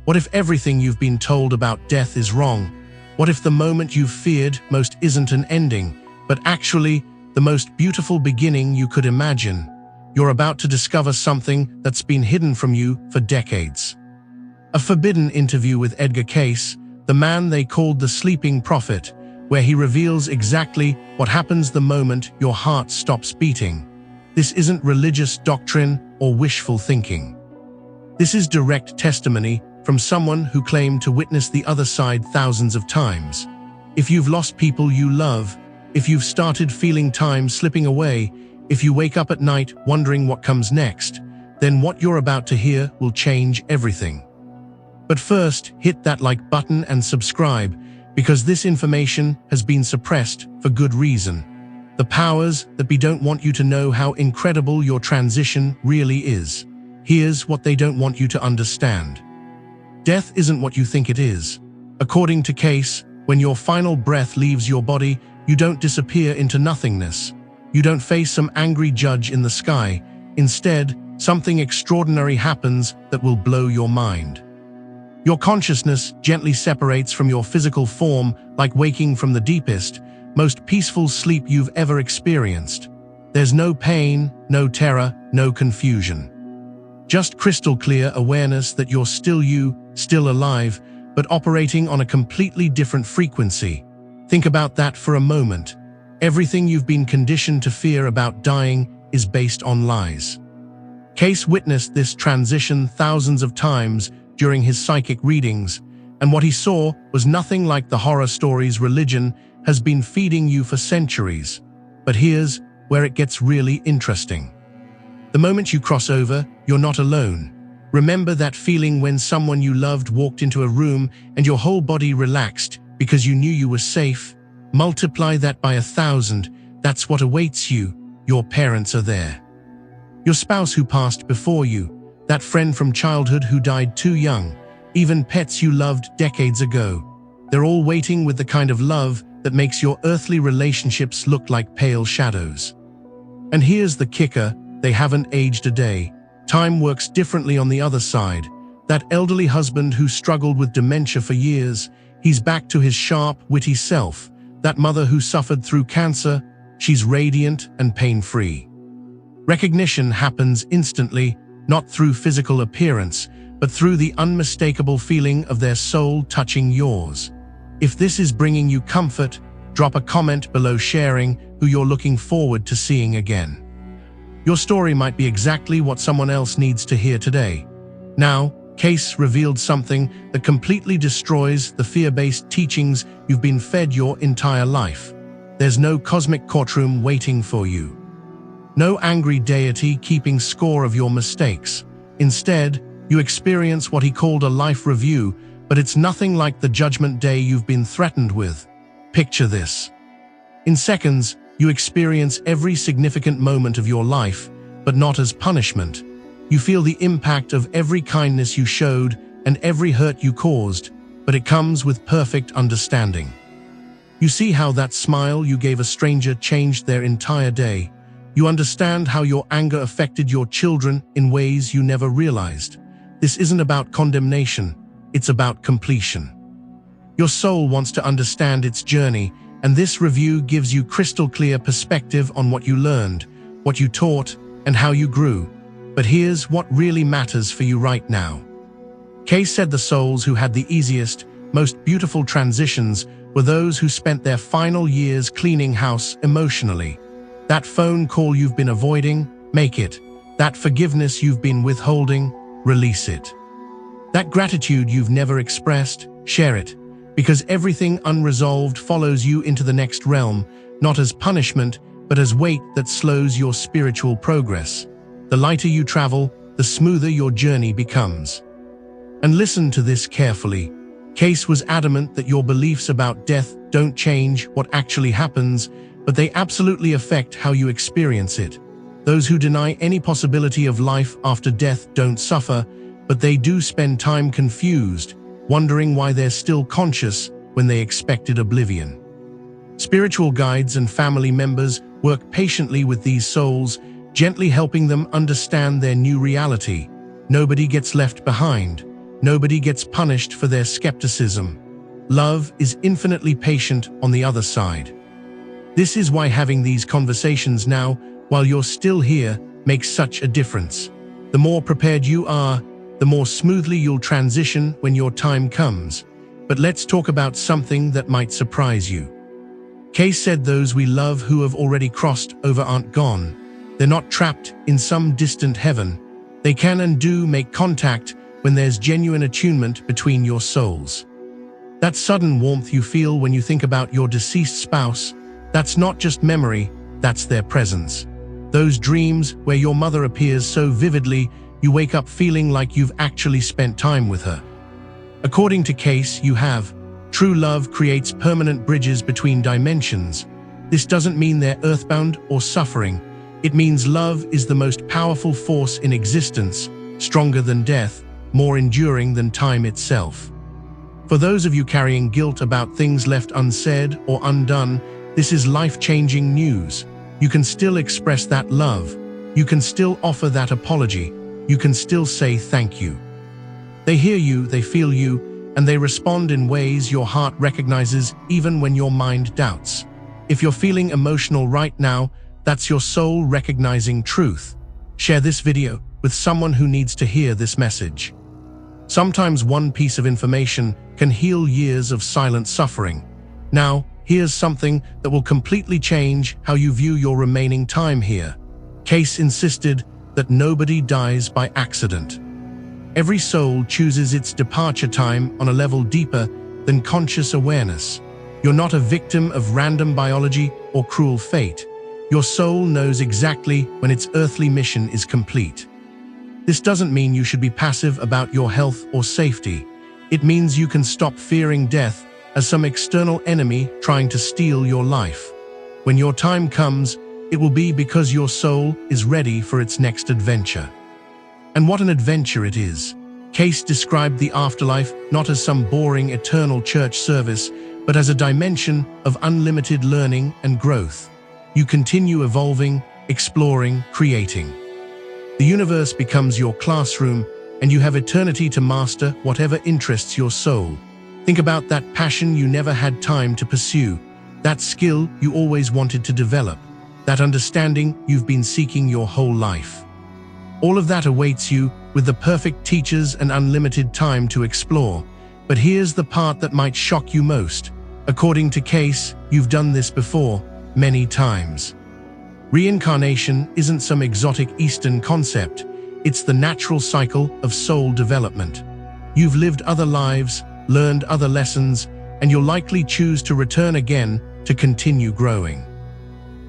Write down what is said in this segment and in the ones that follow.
What if everything you've been told about death is wrong? What if the moment you've feared most isn't an ending, but actually the most beautiful beginning you could imagine? You're about to discover something that's been hidden from you for decades. A forbidden interview with Edgar Cayce, the man they called the sleeping prophet, where he reveals exactly what happens the moment your heart stops beating. This isn't religious doctrine or wishful thinking. This is direct testimony from someone who claimed to witness the other side thousands of times. If you've lost people you love, if you've started feeling time slipping away, if you wake up at night wondering what comes next, then what you're about to hear will change everything. But first, hit that like button and subscribe, because this information has been suppressed for good reason. The powers that be don't want you to know how incredible your transition really is. Here's what they don't want you to understand. Death isn't what you think it is. According to Cayce, when your final breath leaves your body, you don't disappear into nothingness. You don't face some angry judge in the sky. Instead, something extraordinary happens that will blow your mind. Your consciousness gently separates from your physical form, like waking from the deepest, most peaceful sleep you've ever experienced. There's no pain, no terror, no confusion. Just crystal clear awareness that you're still you, still alive, but operating on a completely different frequency. Think about that for a moment. Everything you've been conditioned to fear about dying is based on lies. Cayce witnessed this transition thousands of times during his psychic readings, and what he saw was nothing like the horror stories religion has been feeding you for centuries. But here's where it gets really interesting. The moment you cross over, you're not alone. Remember that feeling when someone you loved walked into a room and your whole body relaxed because you knew you were safe? Multiply that by 1,000. That's what awaits you. Your parents are there. Your spouse who passed before you. That friend from childhood who died too young. Even pets you loved decades ago. They're all waiting with the kind of love that makes your earthly relationships look like pale shadows. And here's the kicker, they haven't aged a day. Time works differently on the other side. That elderly husband who struggled with dementia for years, he's back to his sharp, witty self. That mother who suffered through cancer, she's radiant and pain-free. Recognition happens instantly, not through physical appearance, but through the unmistakable feeling of their soul touching yours. If this is bringing you comfort, drop a comment below sharing who you're looking forward to seeing again. Your story might be exactly what someone else needs to hear today. Now, Cayce revealed something that completely destroys the fear-based teachings you've been fed your entire life. There's no cosmic courtroom waiting for you. No angry deity keeping score of your mistakes. Instead, you experience what he called a life review, but it's nothing like the judgment day you've been threatened with. Picture this. In seconds, you experience every significant moment of your life, but not as punishment. You feel the impact of every kindness you showed and every hurt you caused, but it comes with perfect understanding. You see how that smile you gave a stranger changed their entire day. You understand how your anger affected your children in ways you never realized. This isn't about condemnation, it's about completion. Your soul wants to understand its journey, and this review gives you crystal clear perspective on what you learned, what you taught, and how you grew. But here's what really matters for you right now. Cayce said the souls who had the easiest, most beautiful transitions were those who spent their final years cleaning house emotionally. That phone call you've been avoiding, make it. That forgiveness you've been withholding, release it. That gratitude you've never expressed, share it. Because everything unresolved follows you into the next realm, not as punishment, but as weight that slows your spiritual progress. The lighter you travel, the smoother your journey becomes. And listen to this carefully. Cayce was adamant that your beliefs about death don't change what actually happens, but they absolutely affect how you experience it. Those who deny any possibility of life after death don't suffer, but they do spend time confused, wondering why they're still conscious when they expected oblivion. Spiritual guides and family members work patiently with these souls, gently helping them understand their new reality. Nobody gets left behind. Nobody gets punished for their skepticism. Love is infinitely patient on the other side. This is why having these conversations now, while you're still here, makes such a difference. The more prepared you are, the more smoothly you'll transition when your time comes. But let's talk about something that might surprise you. Cayce said those we love who have already crossed over aren't gone. They're not trapped in some distant heaven. They can and do make contact when there's genuine attunement between your souls. That sudden warmth you feel when you think about your deceased spouse, that's not just memory, that's their presence. Those dreams where your mother appears so vividly, you wake up feeling like you've actually spent time with her. According to Cayce, you have. True love creates permanent bridges between dimensions. This doesn't mean they're earthbound or suffering. It means love is the most powerful force in existence, stronger than death, more enduring than time itself. For those of you carrying guilt about things left unsaid or undone, this is life-changing news. You can still express that love. You can still offer that apology. You can still say thank you. They hear you, they feel you, and they respond in ways your heart recognizes even when your mind doubts. If you're feeling emotional right now, that's your soul recognizing truth. Share this video with someone who needs to hear this message. Sometimes one piece of information can heal years of silent suffering. Now, here's something that will completely change how you view your remaining time here. Cayce insisted that nobody dies by accident. Every soul chooses its departure time on a level deeper than conscious awareness. You're not a victim of random biology or cruel fate. Your soul knows exactly when its earthly mission is complete. This doesn't mean you should be passive about your health or safety. It means you can stop fearing death as some external enemy trying to steal your life. When your time comes, it will be because your soul is ready for its next adventure. And what an adventure it is. Cayce described the afterlife not as some boring eternal church service, but as a dimension of unlimited learning and growth. You continue evolving, exploring, creating. The universe becomes your classroom, and you have eternity to master whatever interests your soul. Think about that passion you never had time to pursue, that skill you always wanted to develop, that understanding you've been seeking your whole life. All of that awaits you with the perfect teachers and unlimited time to explore. But here's the part that might shock you most. According to Cayce, you've done this before, many times. Reincarnation isn't some exotic Eastern concept. It's the natural cycle of soul development. You've lived other lives, learned other lessons, and you'll likely choose to return again to continue growing.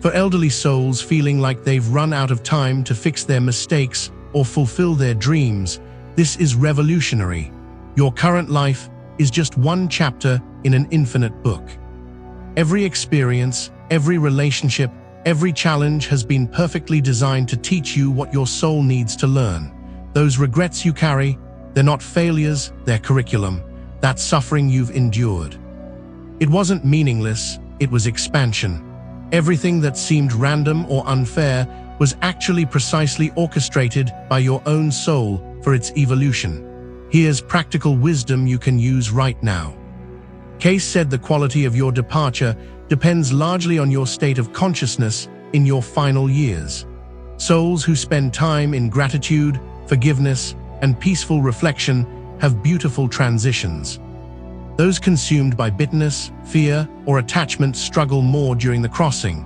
For elderly souls feeling like they've run out of time to fix their mistakes or fulfill their dreams, this is revolutionary. Your current life is just one chapter in an infinite book. Every experience, every relationship, every challenge has been perfectly designed to teach you what your soul needs to learn. Those regrets you carry, they're not failures, they're curriculum. That suffering you've endured. It wasn't meaningless, it was expansion. Everything that seemed random or unfair was actually precisely orchestrated by your own soul for its evolution. Here's practical wisdom you can use right now. Cayce said the quality of your departure depends largely on your state of consciousness in your final years. Souls who spend time in gratitude, forgiveness, and peaceful reflection have beautiful transitions. Those consumed by bitterness, fear, or attachment struggle more during the crossing.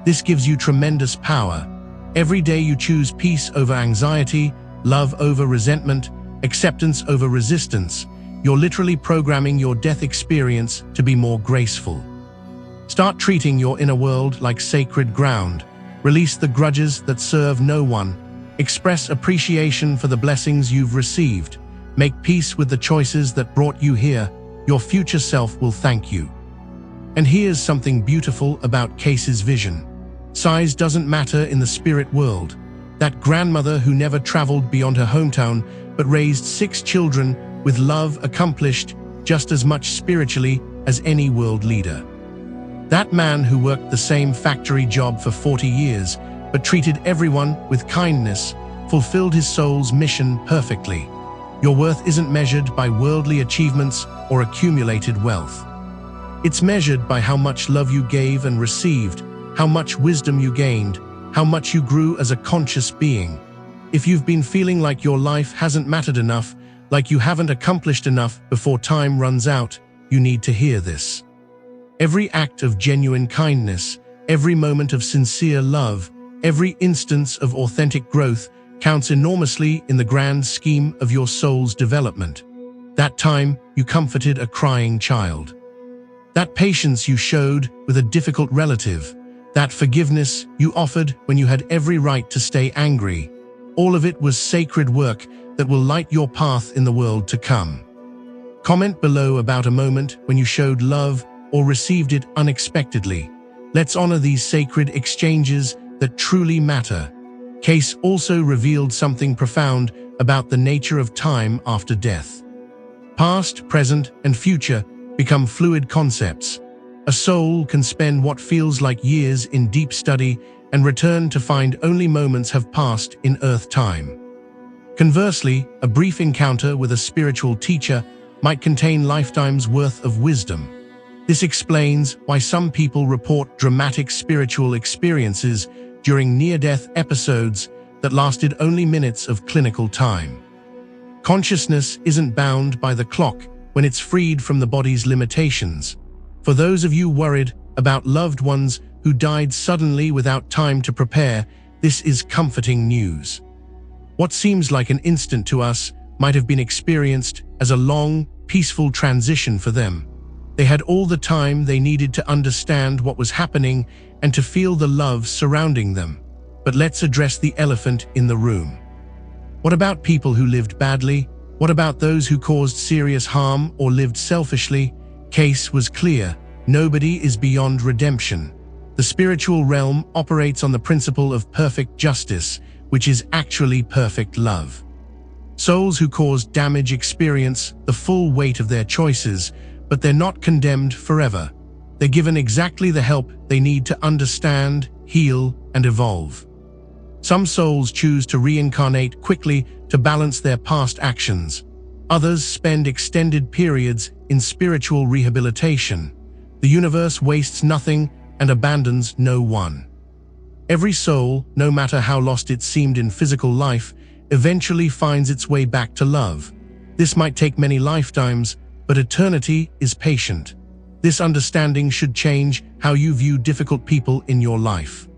This gives you tremendous power. Every day you choose peace over anxiety, love over resentment, acceptance over resistance. You're literally programming your death experience to be more graceful. Start treating your inner world like sacred ground. Release the grudges that serve no one. Express appreciation for the blessings you've received. Make peace with the choices that brought you here. Your future self will thank you. And here's something beautiful about Cayce's vision. Size doesn't matter in the spirit world. That grandmother who never traveled beyond her hometown but raised 6 children with love accomplished just as much spiritually as any world leader. That man who worked the same factory job for 40 years but treated everyone with kindness fulfilled his soul's mission perfectly. Your worth isn't measured by worldly achievements or accumulated wealth. It's measured by how much love you gave and received, how much wisdom you gained, how much you grew as a conscious being. If you've been feeling like your life hasn't mattered enough, like you haven't accomplished enough before time runs out, you need to hear this. Every act of genuine kindness, every moment of sincere love, every instance of authentic growth counts enormously in the grand scheme of your soul's development. That time you comforted a crying child. That patience you showed with a difficult relative. That forgiveness you offered when you had every right to stay angry. All of it was sacred work that will light your path in the world to come. Comment below about a moment when you showed love or received it unexpectedly. Let's honor these sacred exchanges that truly matter. Cayce also revealed something profound about the nature of time after death. Past, present, and future become fluid concepts. A soul can spend what feels like years in deep study and return to find only moments have passed in earth time. Conversely, a brief encounter with a spiritual teacher might contain lifetimes' worth of wisdom. This explains why some people report dramatic spiritual experiences during near-death episodes that lasted only minutes of clinical time. Consciousness isn't bound by the clock when it's freed from the body's limitations. For those of you worried about loved ones who died suddenly without time to prepare, this is comforting news. What seems like an instant to us might have been experienced as a long, peaceful transition for them. They had all the time they needed to understand what was happening and to feel the love surrounding them. But let's address the elephant in the room. What about people who lived badly? What about those who caused serious harm or lived selfishly? Cayce was clear: nobody is beyond redemption. The spiritual realm operates on the principle of perfect justice, which is actually perfect love. Souls who caused damage experience the full weight of their choices, but they're not condemned forever. They're given exactly the help they need to understand, heal, and evolve. Some souls choose to reincarnate quickly to balance their past actions. Others spend extended periods in spiritual rehabilitation. The universe wastes nothing and abandons no one. Every soul, no matter how lost it seemed in physical life, eventually finds its way back to love. This might take many lifetimes, but eternity is patient. This understanding should change how you view difficult people in your life.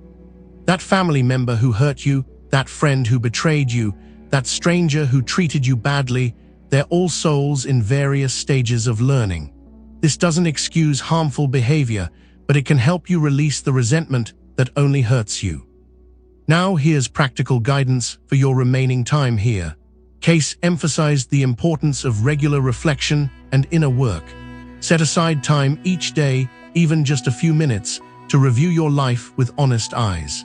That family member who hurt you, that friend who betrayed you, that stranger who treated you badly, they're all souls in various stages of learning. This doesn't excuse harmful behavior, but it can help you release the resentment that only hurts you. Now here's practical guidance for your remaining time here. Cayce emphasized the importance of regular reflection and inner work. Set aside time each day, even just a few minutes, to review your life with honest eyes.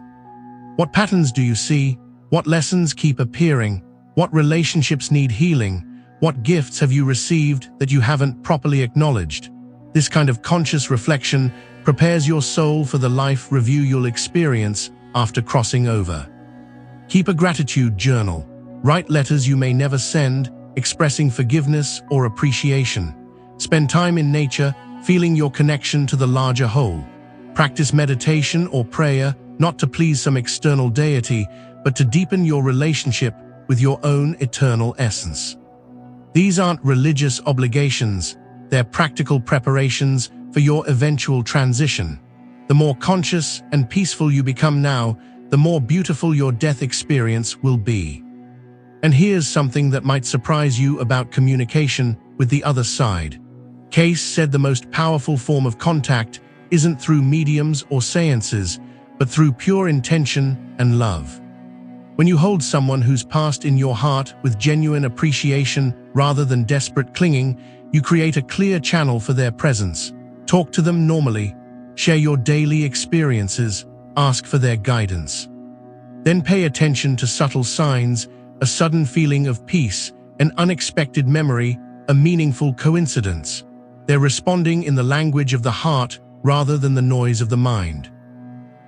What patterns do you see? What lessons keep appearing? What relationships need healing? What gifts have you received that you haven't properly acknowledged? This kind of conscious reflection prepares your soul for the life review you'll experience after crossing over. Keep a gratitude journal. Write letters you may never send, expressing forgiveness or appreciation. Spend time in nature, feeling your connection to the larger whole. Practice meditation or prayer, not to please some external deity, but to deepen your relationship with your own eternal essence. These aren't religious obligations, they're practical preparations for your eventual transition. The more conscious and peaceful you become now, the more beautiful your death experience will be. And here's something that might surprise you about communication with the other side. Cayce said the most powerful form of contact isn't through mediums or seances, but through pure intention and love. When you hold someone who's passed in your heart with genuine appreciation rather than desperate clinging, you create a clear channel for their presence. Talk to them normally, share your daily experiences, ask for their guidance. Then pay attention to subtle signs, a sudden feeling of peace, an unexpected memory, a meaningful coincidence. They're responding in the language of the heart rather than the noise of the mind.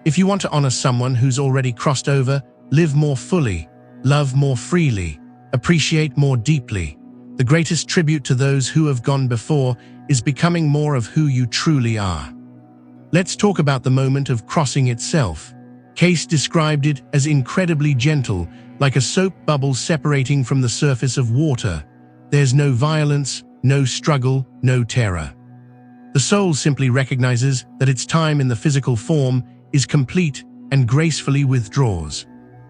If you want to honor someone who's already crossed over, live more fully, love more freely, appreciate more deeply. The greatest tribute to those who have gone before is becoming more of who you truly are. Let's talk about the moment of crossing itself. Cayce described it as incredibly gentle, like a soap bubble separating from the surface of water. There's no violence, no struggle, no terror. The soul simply recognizes that its time in the physical form is complete and gracefully withdraws.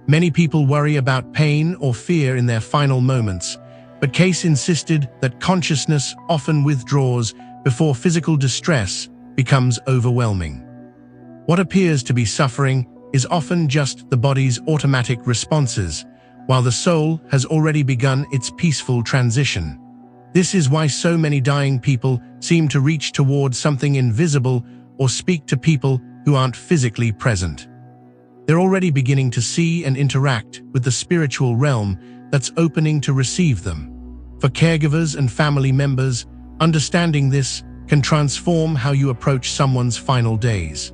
Many people worry about pain or fear in their final moments, but Cayce insisted that consciousness often withdraws before physical distress becomes overwhelming. What appears to be suffering is often just the body's automatic responses, while the soul has already begun its peaceful transition. This is why so many dying people seem to reach towards something invisible or speak to people who aren't physically present. They're already beginning to see and interact with the spiritual realm that's opening to receive them. For caregivers and family members, understanding this can transform how you approach someone's final days.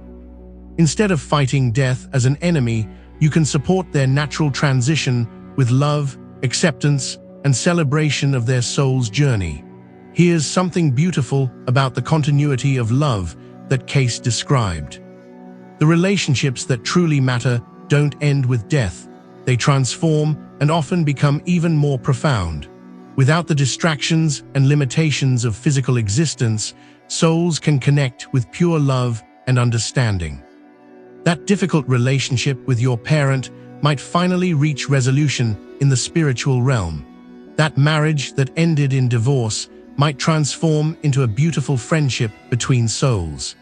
Instead of fighting death as an enemy, you can support their natural transition with love, acceptance, and celebration of their soul's journey. Here's something beautiful about the continuity of love that Cayce described. The relationships that truly matter don't end with death. They transform and often become even more profound. Without the distractions and limitations of physical existence, souls can connect with pure love and understanding. That difficult relationship with your parent might finally reach resolution in the spiritual realm. That marriage that ended in divorce might transform into a beautiful friendship between souls.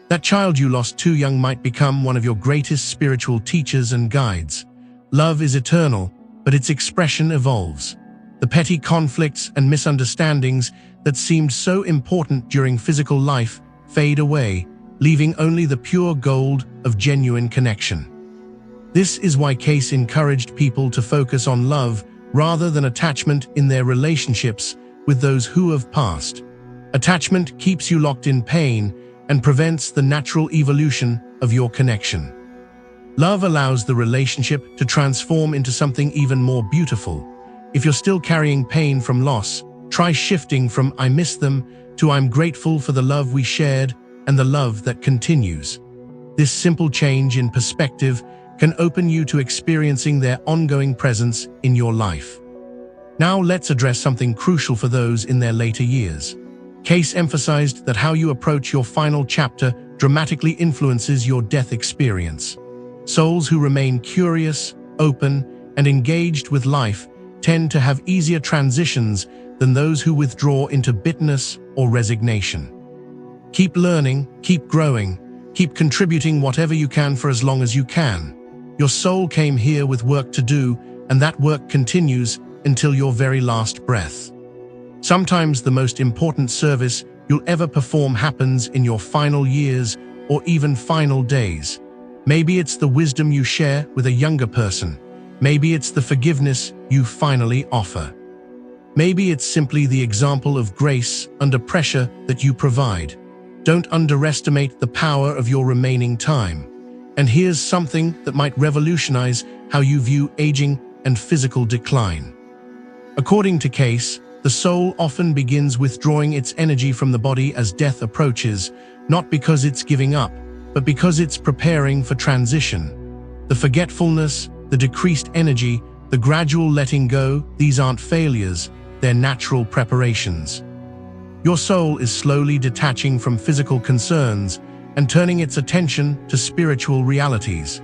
That child you lost too young might become one of your greatest spiritual teachers and guides. Love is eternal, but its expression evolves. The petty conflicts and misunderstandings that seemed so important during physical life fade away, leaving only the pure gold of genuine connection. This is why Cayce encouraged people to focus on love rather than attachment in their relationships with those who have passed. Attachment keeps you locked in pain and prevents the natural evolution of your connection. Love allows the relationship to transform into something even more beautiful. If you're still carrying pain from loss, try shifting from "I miss them" to "I'm grateful for the love we shared and the love that continues." This simple change in perspective can open you to experiencing their ongoing presence in your life. Now let's address something crucial for those in their later years. Cayce emphasized that how you approach your final chapter dramatically influences your death experience. Souls who remain curious, open, and engaged with life tend to have easier transitions than those who withdraw into bitterness or resignation. Keep learning, keep growing, keep contributing whatever you can for as long as you can. Your soul came here with work to do, and that work continues until your very last breath. Sometimes the most important service you'll ever perform happens in your final years or even final days. Maybe it's the wisdom you share with a younger person. Maybe it's the forgiveness you finally offer. Maybe it's simply the example of grace under pressure that you provide. Don't underestimate the power of your remaining time. And here's something that might revolutionize how you view aging and physical decline. According to Cayce, the soul often begins withdrawing its energy from the body as death approaches, not because it's giving up, but because it's preparing for transition. The forgetfulness, the decreased energy, the gradual letting go, these aren't failures, they're natural preparations. Your soul is slowly detaching from physical concerns and turning its attention to spiritual realities.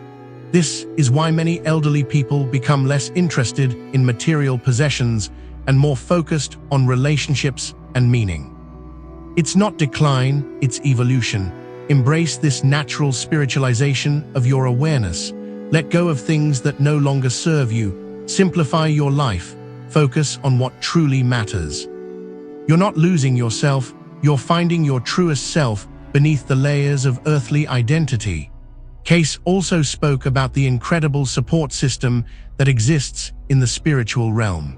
This is why many elderly people become less interested in material possessions and more focused on relationships and meaning. It's not decline, it's evolution. Embrace this natural spiritualization of your awareness. Let go of things that no longer serve you. Simplify your life. Focus on what truly matters. You're not losing yourself, you're finding your truest self beneath the layers of earthly identity. Cayce also spoke about the incredible support system that exists in the spiritual realm.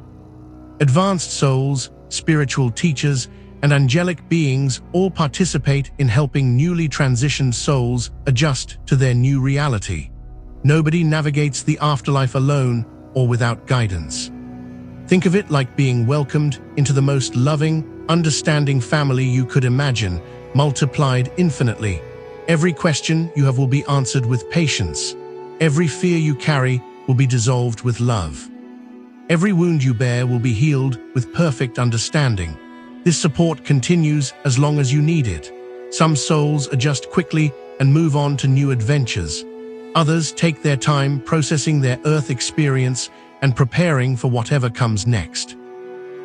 Advanced souls, spiritual teachers, and angelic beings all participate in helping newly transitioned souls adjust to their new reality. Nobody navigates the afterlife alone or without guidance. Think of it like being welcomed into the most loving, understanding family you could imagine, multiplied infinitely. Every question you have will be answered with patience. Every fear you carry will be dissolved with love. Every wound you bear will be healed with perfect understanding. This support continues as long as you need it. Some souls adjust quickly and move on to new adventures. Others take their time processing their earth experience and preparing for whatever comes next.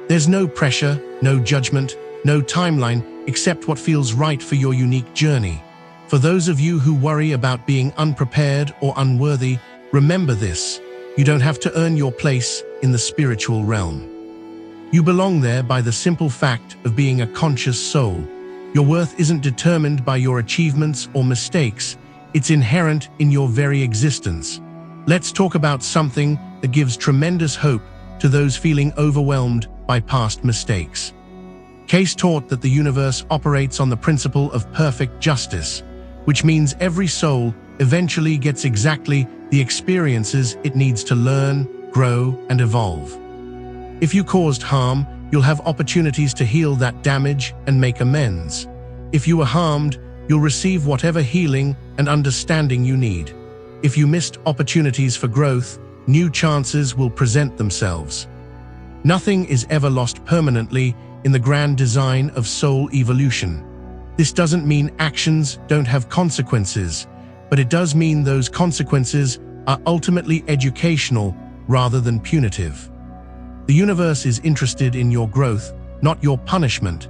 There's no pressure, no judgment, no timeline, except what feels right for your unique journey. For those of you who worry about being unprepared or unworthy, remember this: you don't have to earn your place in the spiritual realm. You belong there by the simple fact of being a conscious soul. Your worth isn't determined by your achievements or mistakes, it's inherent in your very existence. Let's talk about something that gives tremendous hope to those feeling overwhelmed by past mistakes. Cayce taught that the universe operates on the principle of perfect justice, which means every soul eventually gets exactly the experiences it needs to learn, grow, and evolve. If you caused harm, you'll have opportunities to heal that damage and make amends. If you were harmed, you'll receive whatever healing and understanding you need. If you missed opportunities for growth, new chances will present themselves. Nothing is ever lost permanently in the grand design of soul evolution. This doesn't mean actions don't have consequences, but it does mean those consequences are ultimately educational rather than punitive. The universe is interested in your growth, not your punishment.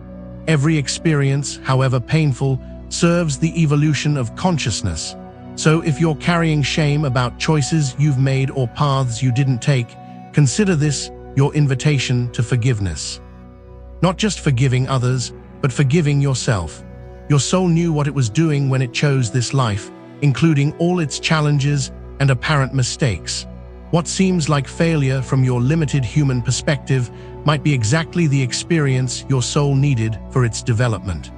Every experience, however painful, serves the evolution of consciousness. So if you're carrying shame about choices you've made or paths you didn't take, consider this your invitation to forgiveness. Not just forgiving others, but forgiving yourself. Your soul knew what it was doing when it chose this life, including all its challenges and apparent mistakes. What seems like failure from your limited human perspective might be exactly the experience your soul needed for its development.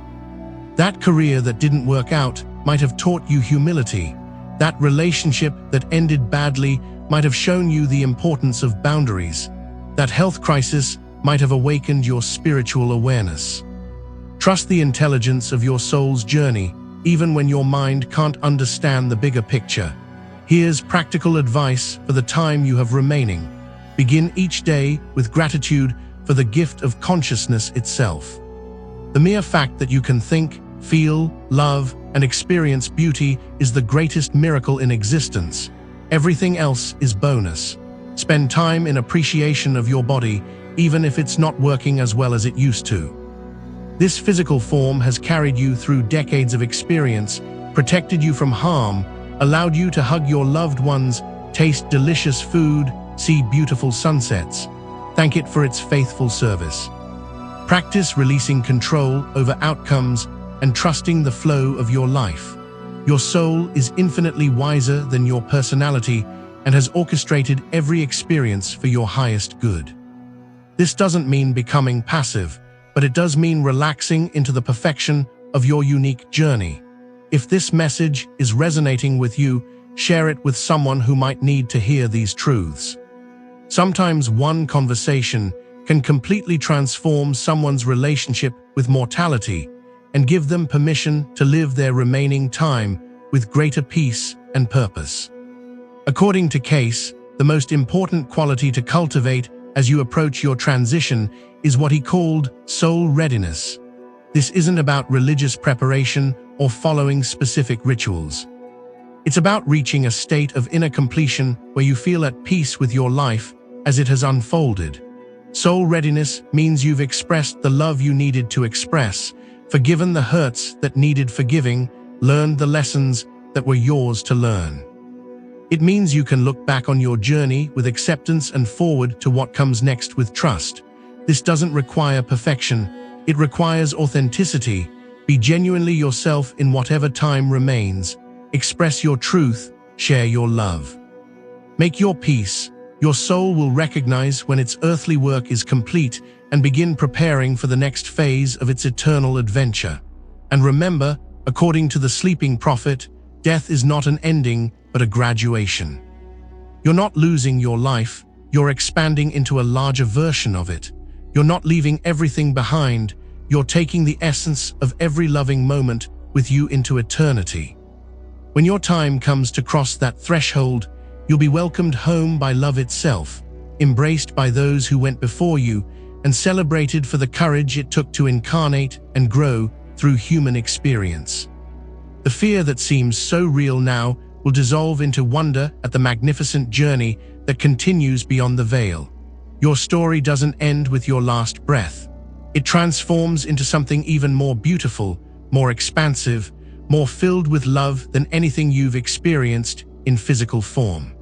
That career that didn't work out might have taught you humility. That relationship that ended badly might have shown you the importance of boundaries. That health crisis might have awakened your spiritual awareness. Trust the intelligence of your soul's journey, even when your mind can't understand the bigger picture. Here's practical advice for the time you have remaining. Begin each day with gratitude for the gift of consciousness itself. The mere fact that you can think, feel, love, and experience beauty is the greatest miracle in existence. Everything else is bonus. Spend time in appreciation of your body, even if it's not working as well as it used to. This physical form has carried you through decades of experience, protected you from harm, allowed you to hug your loved ones, taste delicious food, see beautiful sunsets. Thank it for its faithful service. Practice releasing control over outcomes and trusting the flow of your life. Your soul is infinitely wiser than your personality and has orchestrated every experience for your highest good. This doesn't mean becoming passive, but it does mean relaxing into the perfection of your unique journey. If this message is resonating with you, share it with someone who might need to hear these truths. Sometimes one conversation can completely transform someone's relationship with mortality and give them permission to live their remaining time with greater peace and purpose. According to Cayce, the most important quality to cultivate as you approach your transition is what he called soul readiness. This isn't about religious preparation or following specific rituals. It's about reaching a state of inner completion where you feel at peace with your life as it has unfolded. Soul readiness means you've expressed the love you needed to express, forgiven the hurts that needed forgiving, learned the lessons that were yours to learn. It means you can look back on your journey with acceptance and forward to what comes next with trust. This doesn't require perfection, it requires authenticity. Be genuinely yourself in whatever time remains. Express your truth, share your love. Make your peace. Your soul will recognize when its earthly work is complete and begin preparing for the next phase of its eternal adventure. And remember, according to the sleeping prophet, death is not an ending, but a graduation. You're not losing your life, You're expanding into a larger version of it. You're not leaving everything behind. You're taking the essence of every loving moment with you into eternity. When your time comes to cross that threshold, you'll be welcomed home by love itself, embraced by those who went before you, and celebrated for the courage it took to incarnate and grow through human experience. The fear that seems so real now will dissolve into wonder at the magnificent journey that continues beyond the veil. Your story doesn't end with your last breath. It transforms into something even more beautiful, more expansive, more filled with love than anything you've experienced in physical form.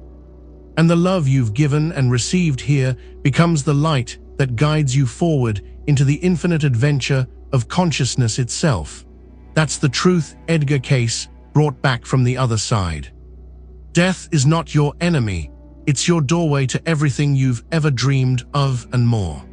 And the love you've given and received here becomes the light that guides you forward into the infinite adventure of consciousness itself. That's the truth Edgar Cayce brought back from the other side. Death is not your enemy, it's your doorway to everything you've ever dreamed of and more.